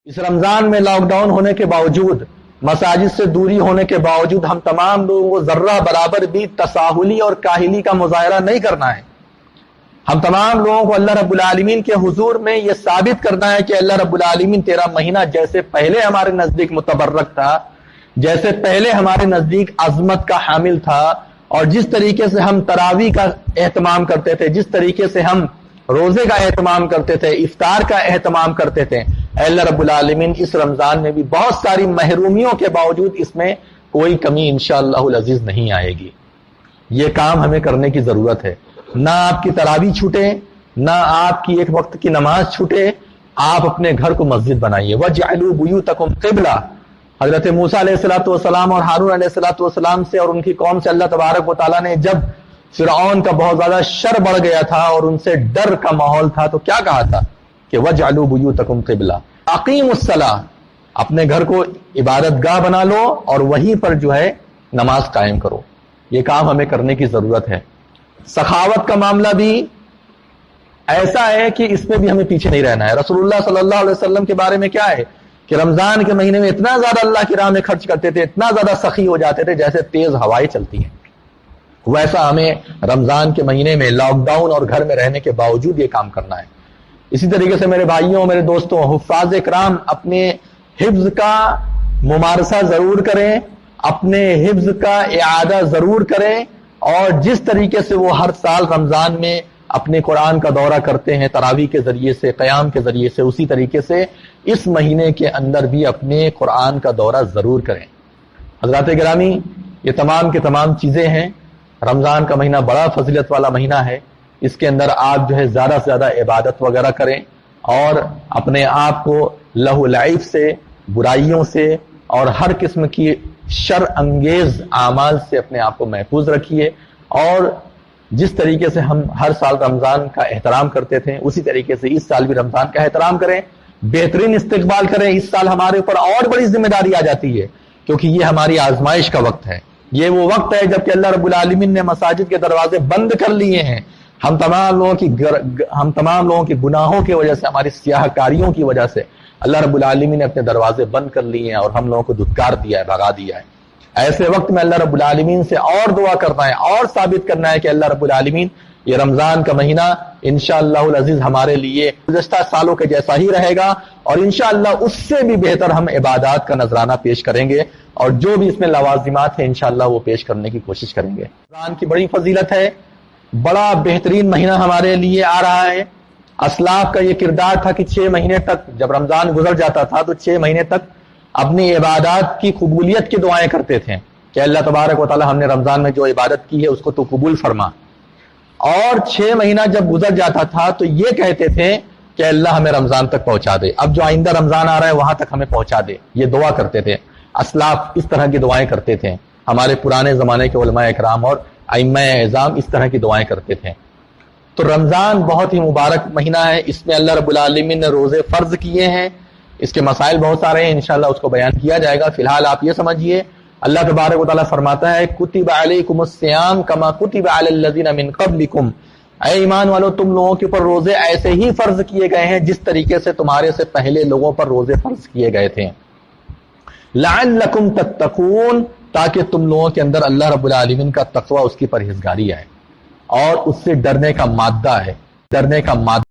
اس رمضان میں lock down ہونے کے باوجود، مساجد سے دوری ہونے کے باوجود، ہم تمام لوگوں کو ذرہ برابر بھی تساہلی اور کاہلی کا مظاہرہ نہیں کرنا ہے۔ ہم تمام لوگوں کو اللہ رب العالمین کے حضور میں یہ ثابت کرنا ہے کہ اللہ رب العالمین تیرا مہینہ جیسے پہلے ہمارے نزدیک متبرک تھا، جیسے پہلے ہمارے نزدیک عظمت کا حامل تھا، اور جس طریقے سے ہم تراویح کا اہتمام کرتے تھے، جس طریقے سے ہم روزے کا اہتمام کرتے تھے، افطار کا اہتمام کرتے تھے، اے اللہ رب العالمین اس رمضان میں بھی بہت ساری محرومیوں کے باوجود اس میں کوئی کمی انشاءاللہ العزیز نہیں آئے گی۔ یہ کام ہمیں کرنے کی ضرورت ہے۔ نہ آپ کی تراویح چھوٹے، نہ آپ کی ایک وقت کی نماز چھوٹے، آپ اپنے گھر کو مسجد بنائیے۔ وَاجْعَلُوا بُيُوتَكُمْ قِبْلَةً۔ حضرت موسیٰ علیہ السلام اور ہارون علیہ السلام سے اور ان کی قوم سے اللہ تبارک و تعالیٰ نے جب فرعون کا بہت زیادہ شر بڑھ گیا تھا اور ان سے ڈر کا ماحول تھا تو کیا کہا تھا کہ وَاجْعَلُوا بُيُوتَكُمْ قِبْلَةً، اقیموا الصلاۃ، اپنے گھر کو عبادت گاہ بنا لو اور وہیں پر جو ہے نماز قائم کرو۔ یہ کام ہمیں کرنے کی ضرورت ہے۔ سخاوت کا معاملہ بھی ایسا ہے کہ اس میں بھی ہمیں پیچھے نہیں رہنا ہے۔ رسول اللہ صلی اللہ علیہ وسلم کے بارے میں کیا ہے کہ رمضان کے مہینے میں اتنا زیادہ اللہ کی راہ میں خرچ کرتے تھے، اتنا زیادہ سخی ہو جاتے تھے جیسے تیز ہوائیں چلتی ہیں۔ ویسا ہمیں رمضان کے مہینے میں لاک ڈاؤن اور گھر میں رہنے کے باوجود یہ کام کرنا ہے۔ اسی طریقے سے میرے بھائیوں، میرے دوستوں، حفاظ کرام اپنے حفظ کا ممارسہ ضرور کریں، اپنے حفظ کا اعادہ ضرور کریں، اور جس طریقے سے وہ ہر سال رمضان میں اپنے قرآن کا دورہ کرتے ہیں تراویح کے ذریعے سے، قیام کے ذریعے سے، اسی طریقے سے اس مہینے کے اندر بھی اپنے قرآن کا دورہ ضرور کریں۔ حضرات گرامی، یہ تمام کے تمام چیزیں ہیں۔ رمضان کا مہینہ بڑا فضیلت والا مہینہ ہے۔ اس کے اندر آپ جو ہے زیادہ سے زیادہ عبادت وغیرہ کریں اور اپنے آپ کو لہو لعب سے، برائیوں سے اور ہر قسم کی شر انگیز اعمال سے اپنے آپ کو محفوظ رکھیے، اور جس طریقے سے ہم ہر سال رمضان کا احترام کرتے تھے اسی طریقے سے اس سال بھی رمضان کا احترام کریں، بہترین استقبال کریں۔ اس سال ہمارے اوپر اور بڑی ذمہ داری آ جاتی ہے کیونکہ یہ ہماری آزمائش کا وقت ہے۔ یہ وہ وقت ہے جب کہ اللہ رب العالمین نے مساجد کے دروازے بند کر لیے ہیں۔ ہم تمام لوگوں کی گناہوں کی وجہ سے، ہماری سیاہ کاریوں کی وجہ سے اللہ رب العالمین نے اپنے دروازے بند کر لیے ہیں اور ہم لوگوں کو دھتکار دیا ہے، بھگا دیا ہے۔ ایسے وقت میں اللہ رب العالمین سے اور دعا کرنا ہے اور ثابت کرنا ہے کہ اللہ رب العالمین یہ رمضان کا مہینہ انشاءاللہ العزیز ہمارے لیے گزشتہ سالوں کے جیسا ہی رہے گا، اور انشاءاللہ اس سے بھی بہتر ہم عبادات کا نذرانہ پیش کریں گے، اور جو بھی اس میں لوازمات ہیں انشاءاللہ وہ پیش کرنے کی کوشش کریں گے۔ رمضان کی بڑی فضیلت ہے، بڑا بہترین مہینہ ہمارے لیے آ رہا ہے۔ اسلاف کا یہ کردار تھا کہ 6 مہینے تک جب رمضان گزر جاتا تھا تو 6 مہینے تک اپنی عبادات کی قبولیت کی دعائیں کرتے تھے کہ اللہ تبارک و تعالی ہم نے رمضان میں جو عبادت کی ہے اس کو تو قبول فرما، اور 6 مہینہ جب گزر جاتا تھا تو یہ کہتے تھے کہ اللہ ہمیں رمضان تک پہنچا دے، اب جو آئندہ رمضان آ رہا ہے وہاں تک ہمیں پہنچا دے۔ یہ دعا کرتے تھے اسلاف، اس طرح کی دعائیں کرتے تھے۔ ہمارے پرانے زمانے کے علماء اکرام اور ائمہ اعظام اس طرح کی دعائیں کرتے تھے۔ تو رمضان بہت ہی مبارک مہینہ ہے، اس میں اللہ رب العالمین نے روزے فرض کیے ہیں۔ اس کے مسائل بہت سارے ہیں، انشاءاللہ اس کو بیان کیا جائے گا۔ فی الحال آپ یہ سمجھیے، اللہ تبارک و تعالیٰ فرماتا ہے کتب علیکم الصیام کما کتب علی الذین من قبلکم، اے ایمان والو تم لوگوں کے اوپر روزے ایسے ہی فرض کیے گئے ہیں جس طریقے سے تمہارے سے پہلے لوگوں پر روزے فرض کیے گئے تھے، لعلکم تتقون، تاکہ تم لوگوں کے اندر اللہ رب العالمین کا تقوی، اس کی پرہیزگاری آئے، اور اس سے ڈرنے کا مادہ ہے، ڈرنے کا مادہ